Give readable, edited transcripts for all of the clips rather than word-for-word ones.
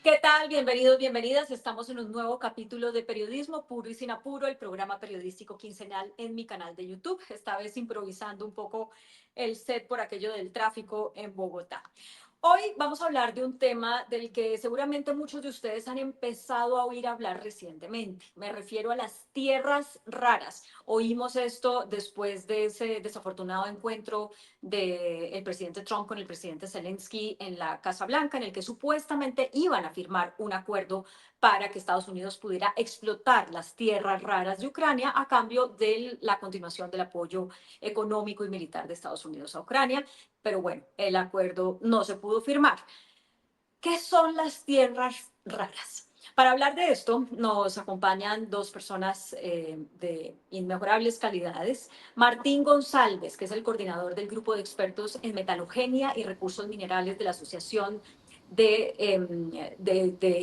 ¿Qué tal? Bienvenidos, bienvenidas. Estamos en un nuevo capítulo de Periodismo Puro y Sin Apuro, el programa periodístico quincenal en mi canal de YouTube. Esta vez improvisando un poco el set por aquello del tráfico en Bogotá. Hoy vamos a hablar de un tema del que seguramente muchos de ustedes han empezado a oír hablar recientemente. Me refiero a las tierras raras. Oímos esto después de ese desafortunado encuentro del presidente Trump con el presidente Zelensky en la Casa Blanca, en el que supuestamente iban a firmar un acuerdo para que Estados Unidos pudiera explotar las tierras raras de Ucrania a cambio de la continuación del apoyo económico y militar de Estados Unidos a Ucrania. Pero bueno, el acuerdo no se pudo firmar. ¿Qué son las tierras raras? Para hablar de esto nos acompañan dos personas de inmejorables calidades. Martín González, que es el coordinador del grupo de expertos en metalogenia y recursos minerales de la Asociación de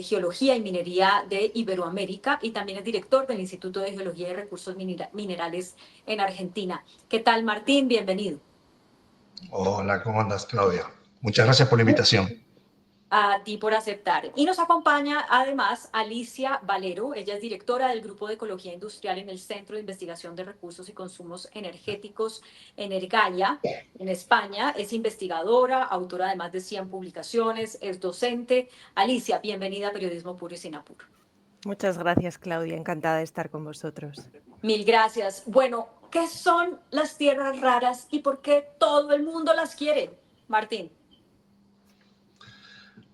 Geología y Minería de Iberoamérica, y también es director del Instituto de Geología y Recursos Minerales en Argentina. ¿Qué tal, Martín? Bienvenido. Hola, ¿cómo andas, Claudia? Muchas gracias por la invitación. A ti por aceptar. Y nos acompaña además Alicia Valero. Ella es directora del Grupo de Ecología Industrial en el Centro de Investigación de Recursos y Consumos Energéticos Energaya, en España. Es investigadora, autora de más de 100 publicaciones, es docente. Alicia, bienvenida a Periodismo Puro y Sin Apuro. Muchas gracias, Claudia. Encantada de estar con vosotros. Mil gracias. Bueno, ¿qué son las tierras raras y por qué todo el mundo las quiere? Martín.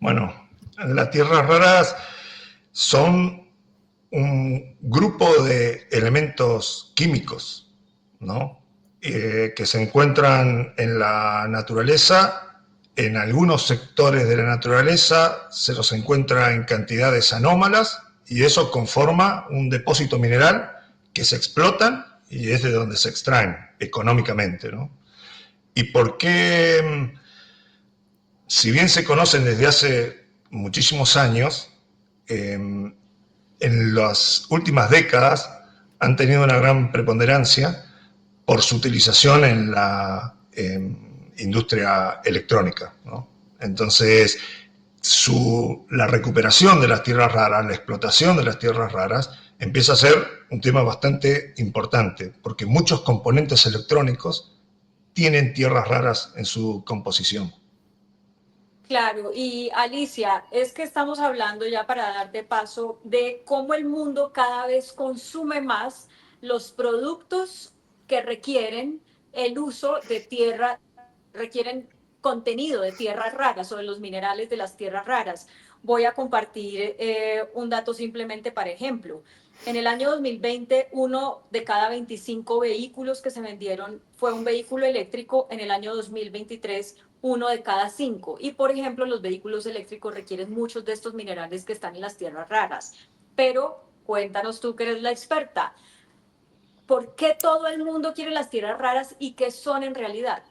Bueno, las tierras raras son un grupo de elementos químicos, ¿no? Que se encuentran en la naturaleza. En algunos sectores de la naturaleza se los encuentra en cantidades anómalas y eso conforma un depósito mineral que se explotan y es de donde se extraen económicamente, ¿no? ¿Y por qué? Si bien se conocen desde hace muchísimos años, en las últimas décadas han tenido una gran preponderancia por su utilización en la industria electrónica, ¿no? Entonces, la recuperación de las tierras raras, la explotación de las tierras raras, empieza a ser un tema bastante importante, porque muchos componentes electrónicos tienen tierras raras en su composición. Claro, y Alicia, es que estamos hablando ya para darte paso de cómo el mundo cada vez consume más los productos que requieren el uso de tierra, requieren contenido de tierras raras o de los minerales de las tierras raras. Voy a compartir un dato simplemente para ejemplo. En el año 2020, uno de cada 25 vehículos que se vendieron fue un vehículo eléctrico. En el año 2023, uno de cada cinco. Y por ejemplo, los vehículos eléctricos requieren muchos de estos minerales que están en las tierras raras. Pero cuéntanos tú que eres la experta, ¿por qué todo el mundo quiere las tierras raras y qué son en realidad?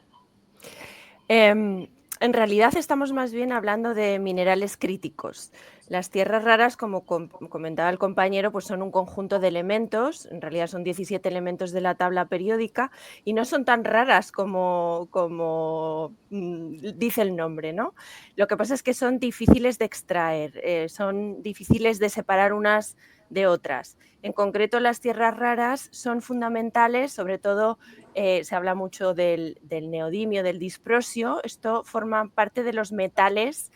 En realidad estamos más bien hablando de minerales críticos. Las tierras raras, como comentaba el compañero, pues son un conjunto de elementos, en realidad son 17 elementos de la tabla periódica y no son tan raras como dice el nombre, ¿no? Lo que pasa es que son difíciles de extraer, son difíciles de separar unas de otras. En concreto, las tierras raras son fundamentales, sobre todo se habla mucho del neodimio, del disprosio. Esto forma parte de los metales,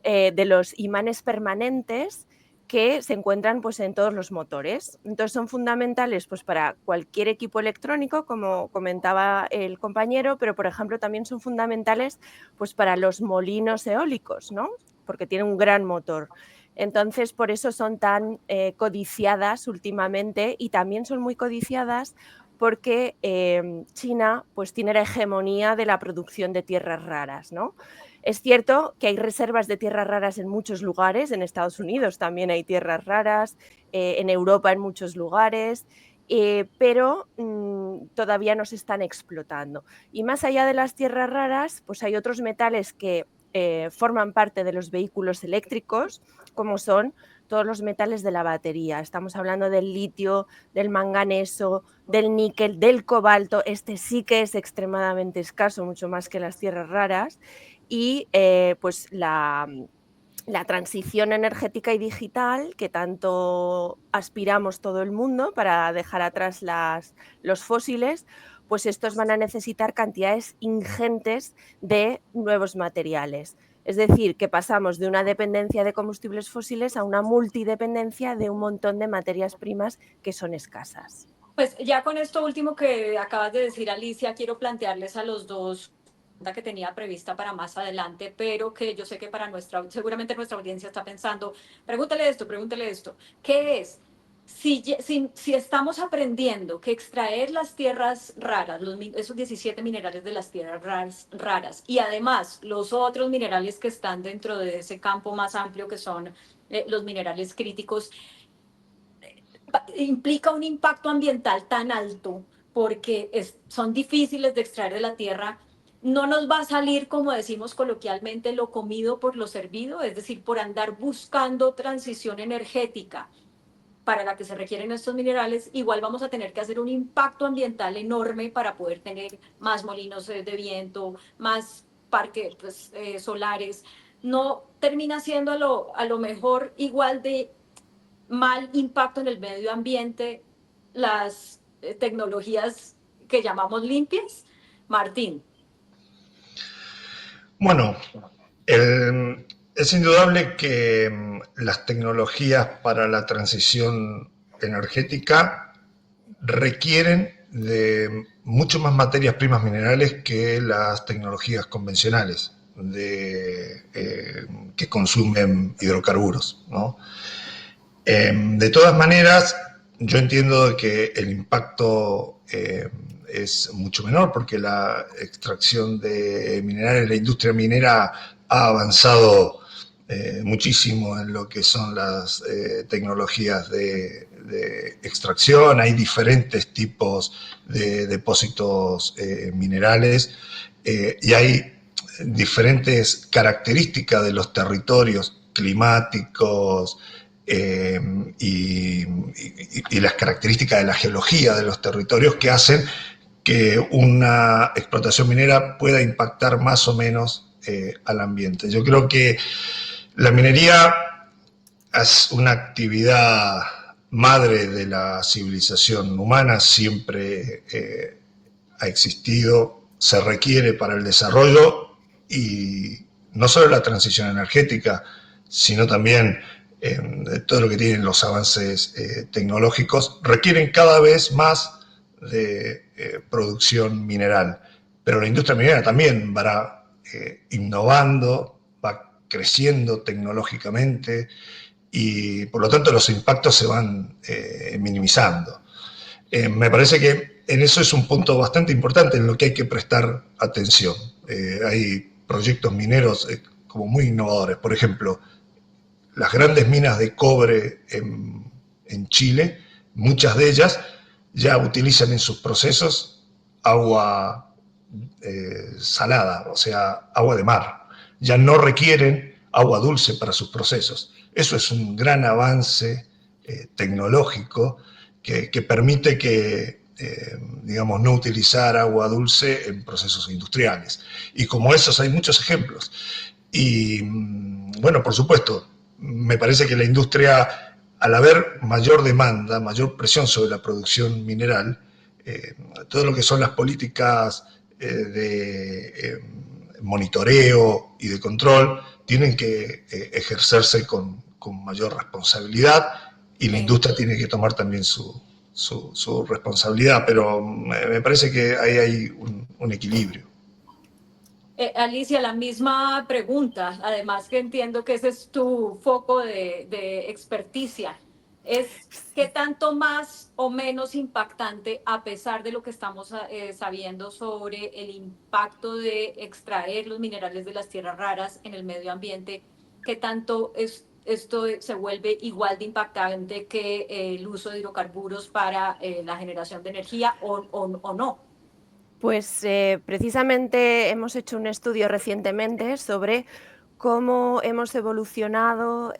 de los imanes permanentes que se encuentran pues, en todos los motores. Entonces son fundamentales pues, para cualquier equipo electrónico, como comentaba el compañero, pero por ejemplo también son fundamentales pues, para los molinos eólicos, ¿no? Porque tienen un gran motor. Entonces, por eso son tan codiciadas últimamente y también son muy codiciadas porque China pues, tiene la hegemonía de la producción de tierras raras, ¿no? Es cierto que hay reservas de tierras raras en muchos lugares, en Estados Unidos también hay tierras raras, en Europa en muchos lugares, pero todavía no se están explotando. Y más allá de las tierras raras, pues hay otros metales que forman parte de los vehículos eléctricos, como son todos los metales de la batería. Estamos hablando del litio, del manganeso, del níquel, del cobalto. Este sí que es extremadamente escaso, mucho más que las tierras raras. Y pues la transición energética y digital que tanto aspiramos todo el mundo para dejar atrás los fósiles, pues estos van a necesitar cantidades ingentes de nuevos materiales. Es decir, que pasamos de una dependencia de combustibles fósiles a una multidependencia de un montón de materias primas que son escasas. Pues ya con esto último que acabas de decir, Alicia, quiero plantearles a los dos que tenía prevista para más adelante, pero que yo sé que seguramente nuestra audiencia está pensando, pregúntale esto, ¿qué es? Si estamos aprendiendo que extraer las tierras raras, esos 17 minerales de las tierras raras, y además los otros minerales que están dentro de ese campo más amplio que son los minerales críticos, implica un impacto ambiental tan alto porque son difíciles de extraer de la tierra, no nos va a salir, como decimos coloquialmente, lo comido por lo servido, es decir, por andar buscando transición energética para la que se requieren estos minerales, igual vamos a tener que hacer un impacto ambiental enorme para poder tener más molinos de viento, más parques solares. No termina siendo a lo mejor igual de mal impacto en el medio ambiente las tecnologías que llamamos limpias? Martín. Bueno, es indudable que las tecnologías para la transición energética requieren de mucho más materias primas minerales que las tecnologías convencionales que consumen hidrocarburos, ¿no? De todas maneras, yo entiendo que el impacto es mucho menor porque la extracción de minerales, la industria minera ha avanzado muchísimo en lo que son las tecnologías de extracción. Hay diferentes tipos de depósitos minerales y hay diferentes características de los territorios climáticos, y las características de la geología de los territorios que hacen que una explotación minera pueda impactar más o menos al ambiente. Yo creo que la minería es una actividad madre de la civilización humana, siempre ha existido, se requiere para el desarrollo y no solo la transición energética, sino también todo lo que tienen los avances tecnológicos, requieren cada vez más de producción mineral. Pero la industria minera también va innovando, va creciendo tecnológicamente y por lo tanto los impactos se van minimizando. Me parece que en eso es un punto bastante importante en lo que hay que prestar atención. Hay proyectos mineros como muy innovadores. Por ejemplo, las grandes minas de cobre en Chile, muchas de ellas ya utilizan en sus procesos agua salada, o sea, agua de mar. Ya no requieren agua dulce para sus procesos. Eso es un gran avance tecnológico que permite que, digamos, no utilizar agua dulce en procesos industriales. Y como esos hay muchos ejemplos. Y, bueno, por supuesto, me parece que la industria, al haber mayor demanda, mayor presión sobre la producción mineral, todo lo que son las políticas de monitoreo y de control tienen que ejercerse con mayor responsabilidad y la industria tiene que tomar también su responsabilidad, pero me parece que ahí hay un equilibrio. Alicia, la misma pregunta, además que entiendo que ese es tu foco de experticia, es qué tanto más o menos impactante, a pesar de lo que estamos sabiendo sobre el impacto de extraer los minerales de las tierras raras en el medio ambiente, qué tanto esto se vuelve igual de impactante que el uso de hidrocarburos para la generación de energía o no. Pues precisamente hemos hecho un estudio recientemente sobre cómo hemos evolucionado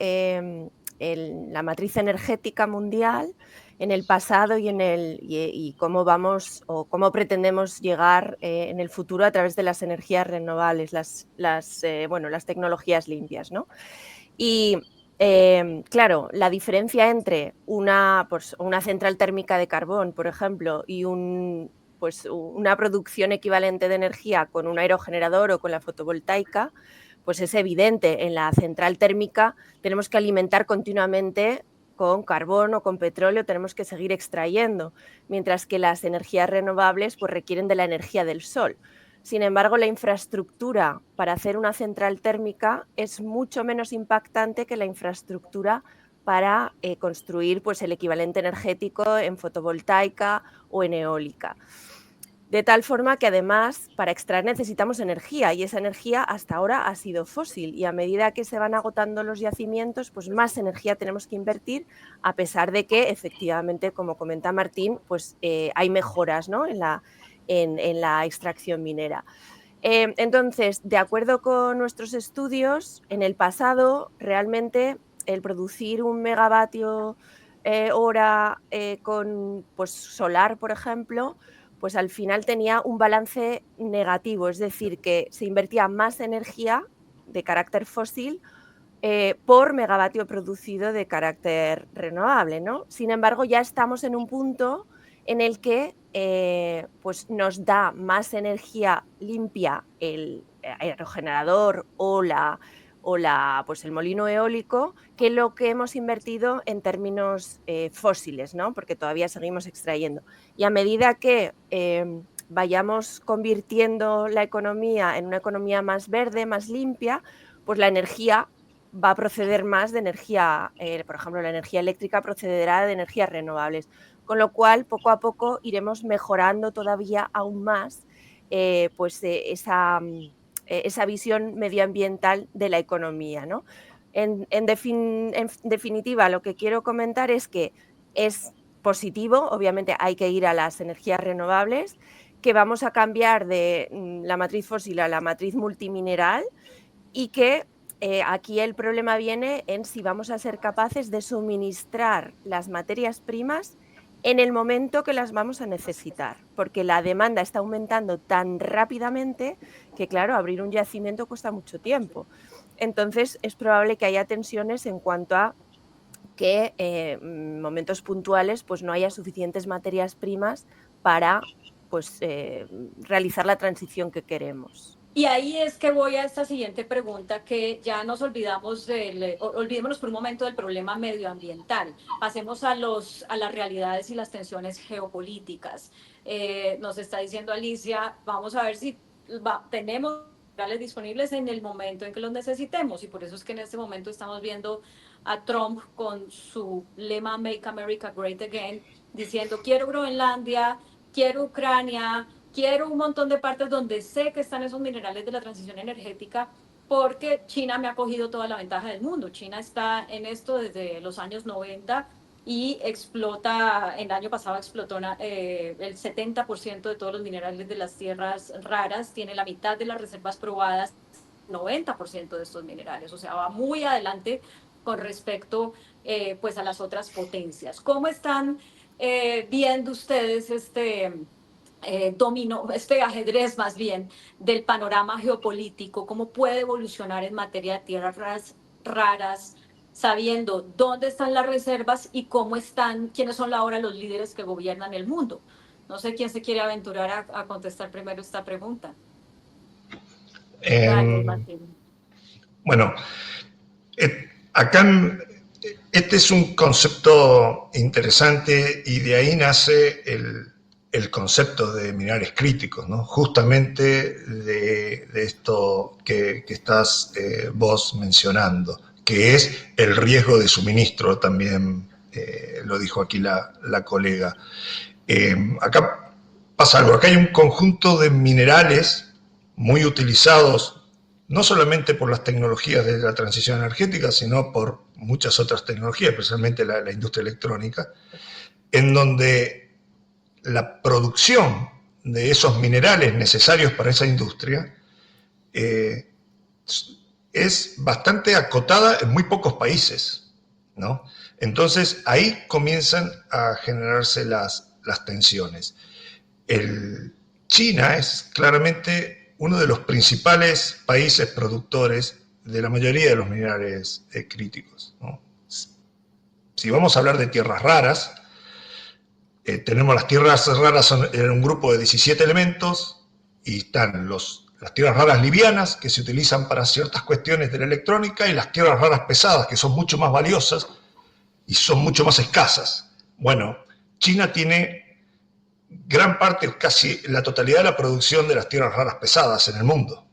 la matriz energética mundial en el pasado y cómo vamos o cómo pretendemos llegar en el futuro a través de las energías renovables, las tecnologías limpias, ¿no? Y claro, la diferencia entre una central térmica de carbón, por ejemplo, y una producción equivalente de energía con un aerogenerador o con la fotovoltaica, pues es evidente. En la central térmica tenemos que alimentar continuamente con carbón o con petróleo, tenemos que seguir extrayendo, mientras que las energías renovables pues requieren de la energía del sol. Sin embargo, la infraestructura para hacer una central térmica es mucho menos impactante que la infraestructura para construir pues, el equivalente energético en fotovoltaica o en eólica. De tal forma que además para extraer necesitamos energía y esa energía hasta ahora ha sido fósil y a medida que se van agotando los yacimientos, pues más energía tenemos que invertir, a pesar de que efectivamente, como comenta Martín, pues hay mejoras, ¿no?, en la extracción minera. Entonces, de acuerdo con nuestros estudios, en el pasado realmente el producir un megavatio hora con pues, solar, por ejemplo, pues al final tenía un balance negativo, es decir, que se invertía más energía de carácter fósil por megavatio producido de carácter renovable, ¿no? Sin embargo, ya estamos en un punto en el que pues nos da más energía limpia el aerogenerador pues el molino eólico que lo que hemos invertido en términos fósiles, ¿no? Porque todavía seguimos extrayendo. Y a medida que vayamos convirtiendo la economía en una economía más verde, más limpia, pues la energía va a proceder más de energía, por ejemplo, la energía eléctrica procederá de energías renovables, con lo cual poco a poco iremos mejorando todavía aún más esa visión medioambiental de la economía, ¿no? En definitiva, lo que quiero comentar es que es positivo, obviamente hay que ir a las energías renovables, que vamos a cambiar de la matriz fósil a la matriz multimineral y que aquí el problema viene en si vamos a ser capaces de suministrar las materias primas en el momento que las vamos a necesitar, porque la demanda está aumentando tan rápidamente que, claro, abrir un yacimiento cuesta mucho tiempo. Entonces, es probable que haya tensiones en cuanto a que momentos puntuales pues no haya suficientes materias primas para pues, realizar la transición que queremos. Y ahí es que voy a esta siguiente pregunta, que ya nos olvidamos olvidémonos por un momento del problema medioambiental. Pasemos a las realidades y las tensiones geopolíticas. Nos está diciendo Alicia, vamos a ver si tenemos minerales disponibles en el momento en que los necesitemos. Y por eso es que en este momento estamos viendo a Trump con su lema Make America Great Again, diciendo quiero Groenlandia, quiero Ucrania, quiero un montón de partes donde sé que están esos minerales de la transición energética, porque China me ha cogido toda la ventaja del mundo. China está en esto desde los años 90 y explota, el año pasado explotó el 70% de todos los minerales de las tierras raras, tiene la mitad de las reservas probadas, 90% de estos minerales, o sea, va muy adelante con respecto pues a las otras potencias. ¿Cómo están viendo ustedes dominó, este ajedrez más bien del panorama geopolítico, cómo puede evolucionar en materia de tierras raras, sabiendo dónde están las reservas y cómo están, quiénes son ahora los líderes que gobiernan el mundo? No sé quién se quiere aventurar a contestar primero esta pregunta. Dale, Martín. Bueno, acá este es un concepto interesante y de ahí nace el concepto de minerales críticos, ¿no? Justamente de esto que estás vos mencionando, que es el riesgo de suministro, también lo dijo aquí la colega. Acá pasa algo, acá hay un conjunto de minerales muy utilizados no solamente por las tecnologías de la transición energética, sino por muchas otras tecnologías, especialmente la industria electrónica, en donde la producción de esos minerales necesarios para esa industria es bastante acotada en muy pocos países, ¿no? Entonces ahí comienzan a generarse las tensiones. China es claramente uno de los principales países productores de la mayoría de los minerales críticos, ¿no? Si vamos a hablar de tierras raras, tenemos las tierras raras en un grupo de 17 elementos y están las tierras raras livianas que se utilizan para ciertas cuestiones de la electrónica y las tierras raras pesadas que son mucho más valiosas y son mucho más escasas. Bueno, China tiene gran parte, casi la totalidad de la producción de las tierras raras pesadas en el mundo.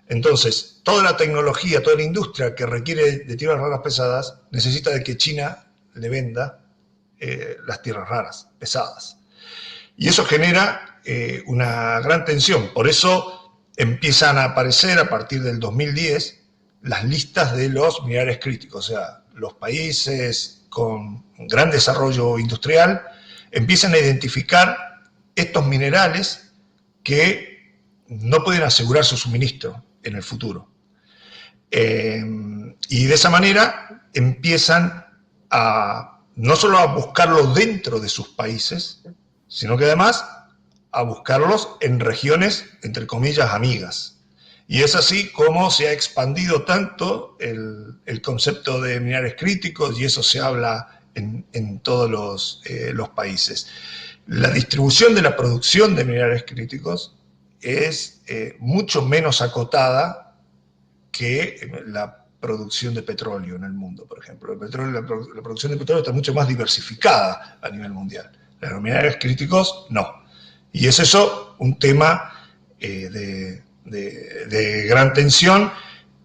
Entonces, toda la tecnología, toda la industria que requiere de tierras raras pesadas necesita de que China le venda las tierras raras pesadas. Y eso genera una gran tensión. Por eso empiezan a aparecer a partir del 2010 las listas de los minerales críticos. O sea, los países con gran desarrollo industrial empiezan a identificar estos minerales que no pueden asegurar su suministro en el futuro. Y de esa manera empiezan a no solo a buscarlo dentro de sus países, sino que además a buscarlos en regiones, entre comillas, amigas. Y es así como se ha expandido tanto el concepto de minerales críticos, y eso se habla en todos los países. La distribución de la producción de minerales críticos es mucho menos acotada que la producción de petróleo en el mundo, por ejemplo. La producción de petróleo está mucho más diversificada a nivel mundial. Los minerales críticos, no. Y es eso un tema de gran tensión,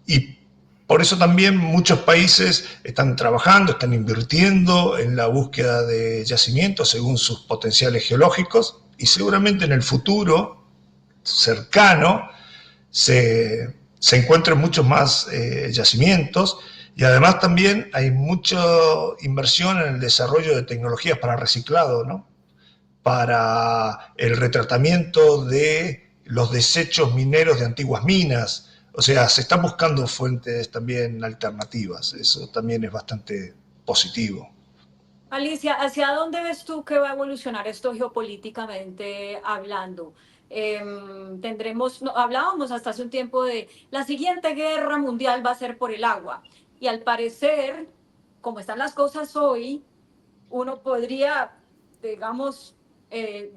y por eso también muchos países están trabajando, están invirtiendo en la búsqueda de yacimientos según sus potenciales geológicos, y seguramente en el futuro cercano se encuentran muchos más yacimientos, y además también hay mucha inversión en el desarrollo de tecnologías para reciclado, ¿no? Para el retratamiento de los desechos mineros de antiguas minas. O sea, se están buscando fuentes también alternativas. Eso también es bastante positivo. Alicia, ¿hacia dónde ves tú que va a evolucionar esto geopolíticamente hablando? Hablábamos hasta hace un tiempo de la siguiente guerra mundial va a ser por el agua. Y al parecer, como están las cosas hoy, uno podría, digamos,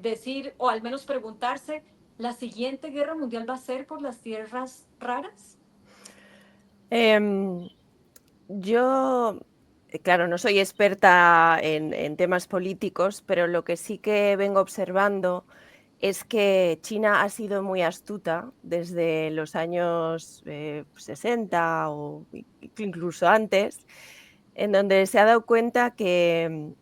decir, o al menos preguntarse, ¿la siguiente guerra mundial va a ser por las tierras raras? Yo, claro, no soy experta en temas políticos, pero lo que sí que vengo observando es que China ha sido muy astuta desde los años 60 o incluso antes, en donde se ha dado cuenta que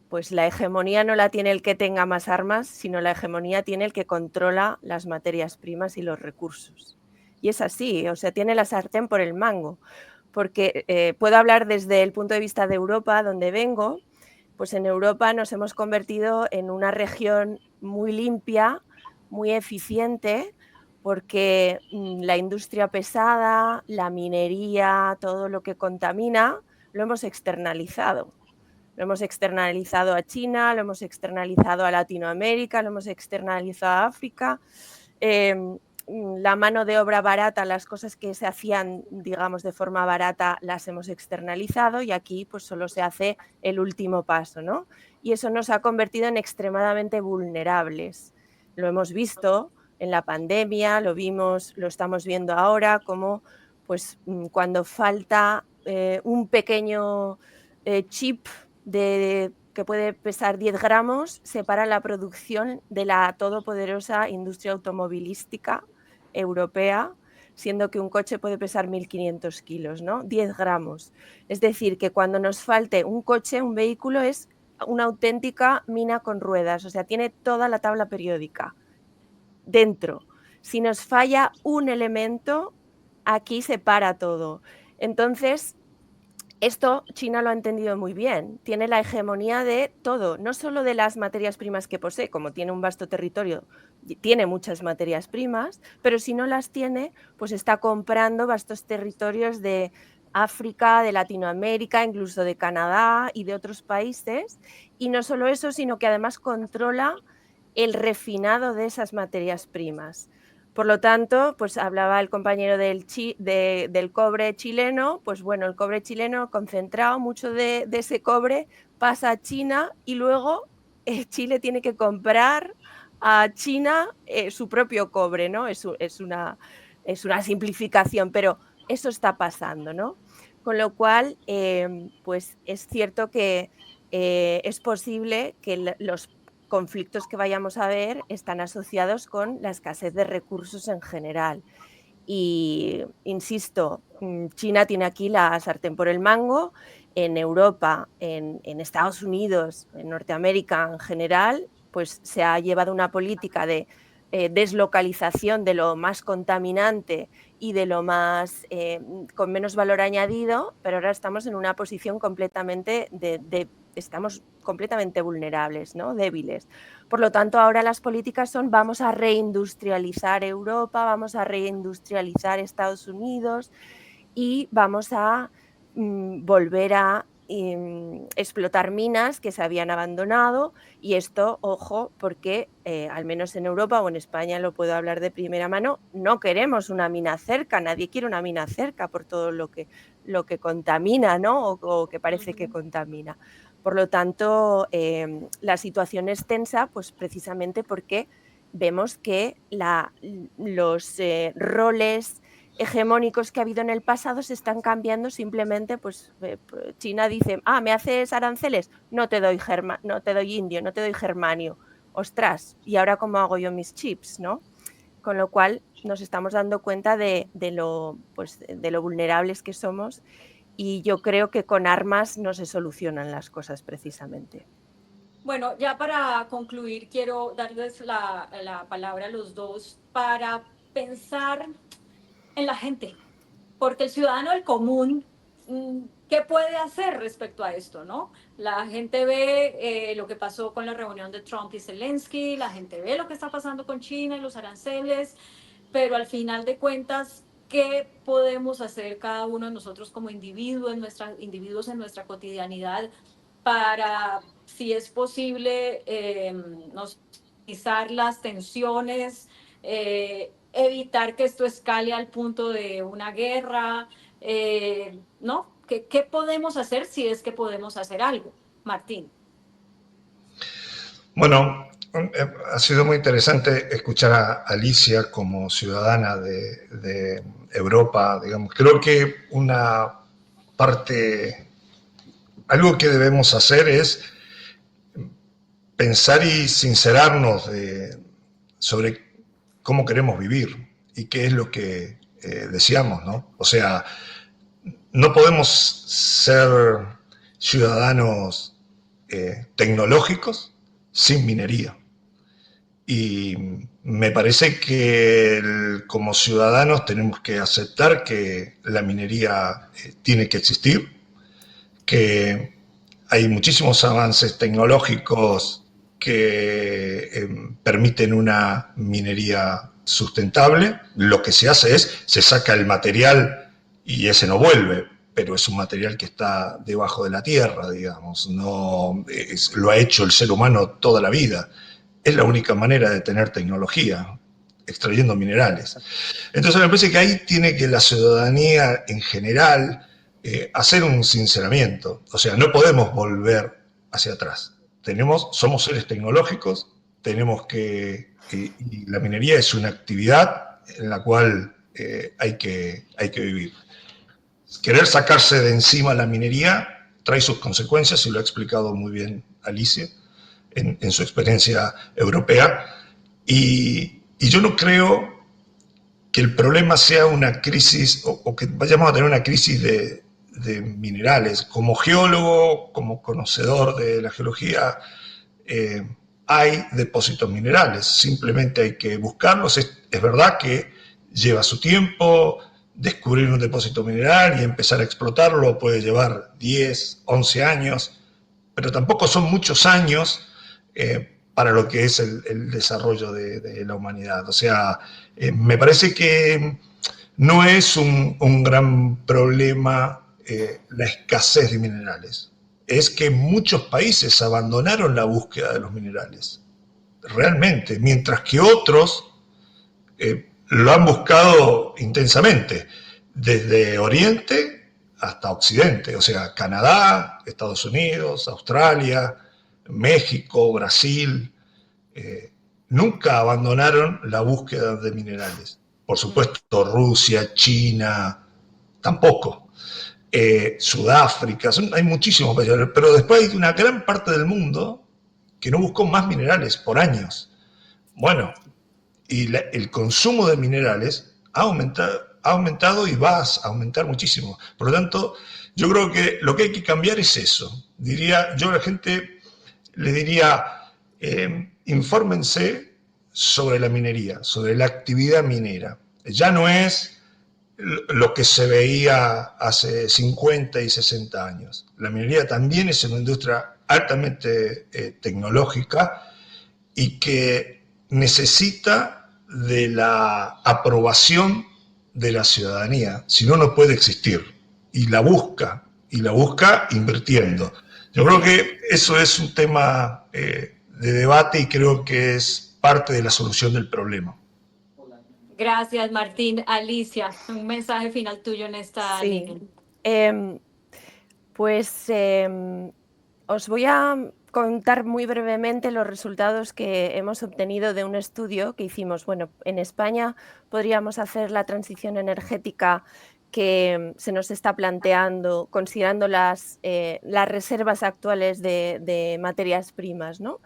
pues la hegemonía no la tiene el que tenga más armas, sino la hegemonía tiene el que controla las materias primas y los recursos. Y es así, o sea, tiene la sartén por el mango, porque puedo hablar desde el punto de vista de Europa, donde vengo. Pues en Europa nos hemos convertido en una región muy limpia, muy eficiente, porque la industria pesada, la minería, todo lo que contamina, lo hemos externalizado. Lo hemos externalizado a China, lo hemos externalizado a Latinoamérica, lo hemos externalizado a África. La mano de obra barata, las cosas que se hacían, digamos, de forma barata, las hemos externalizado, y aquí pues solo se hace el último paso, ¿no? Y eso nos ha convertido en extremadamente vulnerables. Lo hemos visto en la pandemia, lo estamos viendo ahora, como pues cuando falta un pequeño chip que puede pesar 10 gramos, se para la producción de la todopoderosa industria automovilística europea, siendo que un coche puede pesar 1.500 kilos, ¿no? 10 gramos. Es decir, que cuando nos falte un coche, un vehículo, es una auténtica mina con ruedas, o sea, tiene toda la tabla periódica dentro. Si nos falla un elemento, aquí se para todo. Entonces, esto China lo ha entendido muy bien. Tiene la hegemonía de todo, no solo de las materias primas que posee, como tiene un vasto territorio, tiene muchas materias primas, pero si no las tiene, pues está comprando vastos territorios de África, de Latinoamérica, incluso de Canadá y de otros países. Y no solo eso, sino que además controla el refinado de esas materias primas. Por lo tanto, pues hablaba el compañero del cobre chileno, pues bueno, el cobre chileno concentrado, mucho de ese cobre pasa a China y luego Chile tiene que comprar a China su propio cobre, ¿no? Es una simplificación, pero eso está pasando, ¿no? Con lo cual, pues es cierto que es posible que los conflictos que vayamos a ver están asociados con la escasez de recursos en general. Y, insisto, China tiene aquí la sartén por el mango, en Europa, en Estados Unidos, en Norteamérica en general, pues se ha llevado una política de deslocalización de lo más contaminante y de lo más con menos valor añadido, pero ahora estamos en una posición completamente estamos completamente vulnerables, ¿no? Débiles. Por lo tanto, ahora las políticas son vamos a reindustrializar Europa, vamos a reindustrializar Estados Unidos y vamos a volver a explotar minas que se habían abandonado, y esto, ojo, porque al menos en Europa o en España lo puedo hablar de primera mano, no queremos una mina cerca, nadie quiere una mina cerca por todo lo que contamina, ¿no? O que parece que contamina. Por lo tanto, la situación es tensa, pues precisamente porque vemos que los roles hegemónicos que ha habido en el pasado se están cambiando. Simplemente, pues China dice, me haces aranceles, no te doy indio, no te doy germanio. Ostras, ¿y ahora cómo hago yo mis chips, no? Con lo cual nos estamos dando cuenta de lo vulnerables que somos, y yo creo que con armas no se solucionan las cosas precisamente. Bueno, ya para concluir, quiero darles la palabra a los dos para pensar en la gente, porque el ciudadano del común, ¿qué puede hacer respecto a esto, no? La gente ve lo que pasó con la reunión de Trump y Zelensky, la gente ve lo que está pasando con China y los aranceles, pero al final de cuentas, ¿qué podemos hacer cada uno de nosotros como individuos en nuestra cotidianidad para, si es posible, minimizar las tensiones, evitar que esto escale al punto de una guerra, ¿no? ¿Qué podemos hacer si es que podemos hacer algo? Martín. Bueno, ha sido muy interesante escuchar a Alicia como ciudadana de Europa, digamos. Creo que una parte, algo que debemos hacer es pensar y sincerarnos sobre cómo queremos vivir y qué es lo que deseamos, ¿no? O sea, no podemos ser ciudadanos tecnológicos sin minería. Y me parece que como ciudadanos tenemos que aceptar que la minería tiene que existir, que hay muchísimos avances tecnológicos que permiten una minería sustentable. Lo que se hace se saca el material y ese no vuelve, pero es un material que está debajo de la tierra, digamos. No, lo ha hecho el ser humano toda la vida. Es la única manera de tener tecnología, extrayendo minerales. Entonces me parece que ahí tiene que la ciudadanía en general hacer un sinceramiento. O sea, no podemos volver hacia atrás. Somos seres tecnológicos, y la minería es una actividad en la cual hay que vivir. Querer sacarse de encima la minería trae sus consecuencias, y lo ha explicado muy bien Alicia en su experiencia europea, y yo no creo que el problema sea una crisis o que vayamos a tener una crisis de minerales. Como geólogo, como conocedor de la geología, hay depósitos minerales, simplemente hay que buscarlos. Es verdad que lleva su tiempo. Descubrir un depósito mineral y empezar a explotarlo puede llevar 10, 11 años, pero tampoco son muchos años para lo que es el desarrollo de la humanidad. O sea, me parece que no es un gran problema la escasez de minerales. Es que muchos países abandonaron la búsqueda de los minerales, realmente, mientras que otros lo han buscado intensamente, desde Oriente hasta Occidente, o sea, Canadá, Estados Unidos, Australia, México, Brasil, nunca abandonaron la búsqueda de minerales. Por supuesto, Rusia, China, tampoco. Sudáfrica, hay muchísimos países, pero después hay una gran parte del mundo que no buscó más minerales por años. Bueno, y el consumo de minerales ha aumentado y va a aumentar muchísimo. Por lo tanto, yo creo que lo que hay que cambiar es eso. Diría, yo a la gente le diría, infórmense sobre la minería, sobre la actividad minera. Ya no es lo que se veía hace 50 y 60 años. La minería también es una industria altamente tecnológica y que necesita de la aprobación de la ciudadanía, si no, no puede existir. Y la busca invirtiendo. Yo creo que eso es un tema de debate y creo que es parte de la solución del problema. Gracias, Martín. Alicia, un mensaje final tuyo en esta línea. Os voy a contar muy brevemente los resultados que hemos obtenido de un estudio que hicimos. Bueno, en España podríamos hacer la transición energética que se nos está planteando, considerando las reservas actuales de materias primas, ¿no?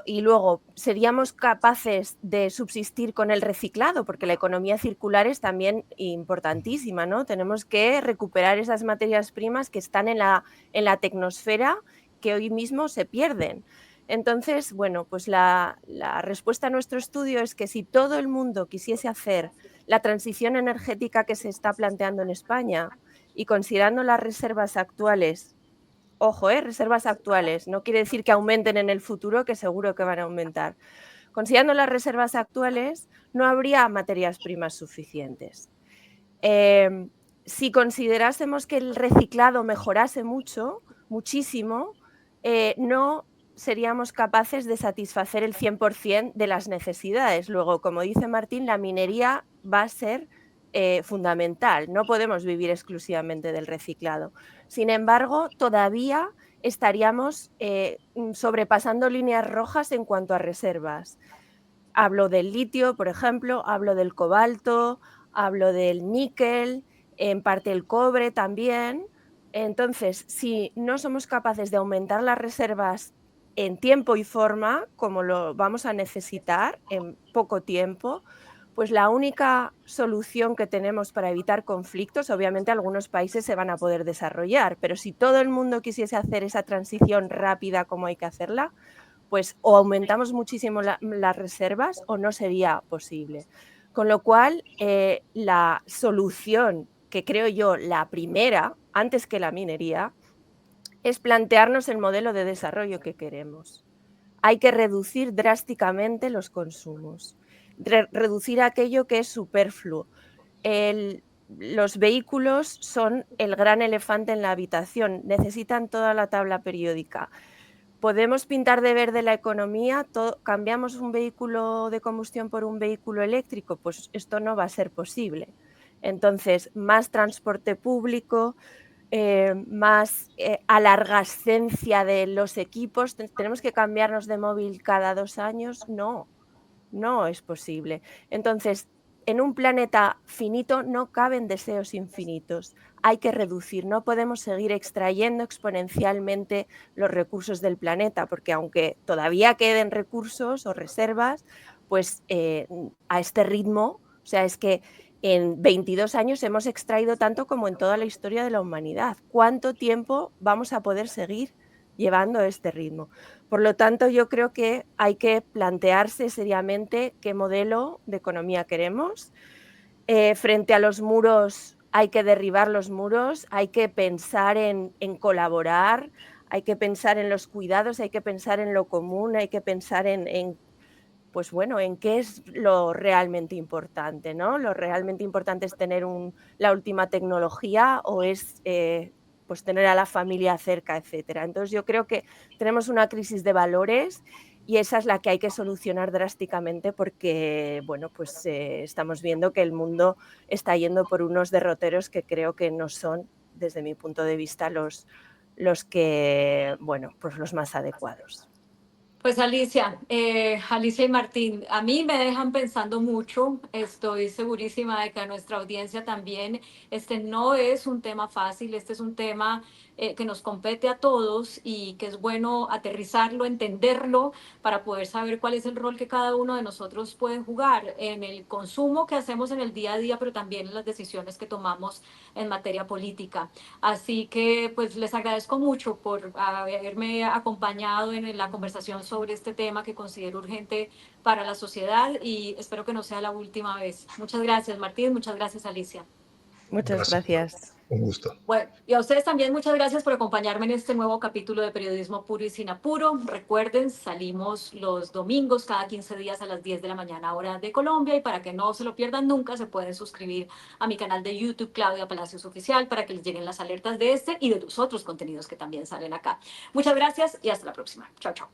Y luego, ¿seríamos capaces de subsistir con el reciclado? Porque la economía circular es también importantísima, ¿no? Tenemos que recuperar esas materias primas que están en la tecnosfera, que hoy mismo se pierden. Entonces, bueno, pues la respuesta a nuestro estudio es que si todo el mundo quisiese hacer la transición energética que se está planteando en España y considerando las reservas actuales, ojo, reservas actuales, no quiere decir que aumenten en el futuro, que seguro que van a aumentar. Considerando las reservas actuales, no habría materias primas suficientes. Si considerásemos que el reciclado mejorase muchísimo, no seríamos capaces de satisfacer el 100% de las necesidades. Luego, como dice Martín, la minería va a ser fundamental. No podemos vivir exclusivamente del reciclado. Sin embargo, todavía estaríamos sobrepasando líneas rojas en cuanto a reservas. Hablo del litio, por ejemplo, hablo del cobalto, hablo del níquel, en parte el cobre también. Entonces, si no somos capaces de aumentar las reservas en tiempo y forma, como lo vamos a necesitar en poco tiempo, pues la única solución que tenemos para evitar conflictos, obviamente algunos países se van a poder desarrollar, pero si todo el mundo quisiese hacer esa transición rápida como hay que hacerla, pues o aumentamos muchísimo las reservas o no sería posible. Con lo cual, la solución, que creo yo la primera, antes que la minería, es plantearnos el modelo de desarrollo que queremos. Hay que reducir drásticamente los consumos, reducir aquello que es superfluo. Los vehículos son el gran elefante en la habitación, necesitan toda la tabla periódica. Podemos pintar de verde la economía, cambiamos un vehículo de combustión por un vehículo eléctrico, pues esto no va a ser posible. Entonces, más transporte público, más alargascencia de los equipos. ¿Tenemos que cambiarnos de móvil cada 2 años? No es posible. Entonces, en un planeta finito no caben deseos infinitos. Hay que reducir, no podemos seguir extrayendo exponencialmente los recursos del planeta, porque aunque todavía queden recursos o reservas, pues a este ritmo, o sea, es que en 22 años hemos extraído tanto como en toda la historia de la humanidad. ¿Cuánto tiempo vamos a poder seguir llevando este ritmo? Por lo tanto, yo creo que hay que plantearse seriamente qué modelo de economía queremos. Frente a los muros hay que derribar los muros, hay que pensar en colaborar, hay que pensar en los cuidados, hay que pensar en lo común, hay que pensar pues bueno, en qué es lo realmente importante, ¿no? Lo realmente importante es tener la última tecnología o es pues tener a la familia cerca, etcétera. Entonces yo creo que tenemos una crisis de valores y esa es la que hay que solucionar drásticamente porque, bueno, pues estamos viendo que el mundo está yendo por unos derroteros que creo que no son, desde mi punto de vista, los que, bueno, pues los más adecuados. Pues Alicia y Martín, a mí me dejan pensando mucho. Estoy segurísima de que a nuestra audiencia también. Este no es un tema fácil, este es un tema que nos compete a todos y que es bueno aterrizarlo, entenderlo para poder saber cuál es el rol que cada uno de nosotros puede jugar en el consumo que hacemos en el día a día, pero también en las decisiones que tomamos en materia política. Así que pues les agradezco mucho por haberme acompañado en la conversación sobre este tema que considero urgente para la sociedad y espero que no sea la última vez. Muchas gracias, Martín. Muchas gracias, Alicia. Muchas Gracias, gracias. un gusto. Bueno, y a ustedes también muchas gracias por acompañarme en este nuevo capítulo de Periodismo Puro y Sin Apuro. Recuerden, salimos los domingos cada 15 días a las 10 de la mañana hora de Colombia y para que no se lo pierdan nunca se pueden suscribir a mi canal de YouTube Claudia Palacios Oficial para que les lleguen las alertas de este y de los otros contenidos que también salen acá. Muchas gracias y hasta la próxima. Chao, chao.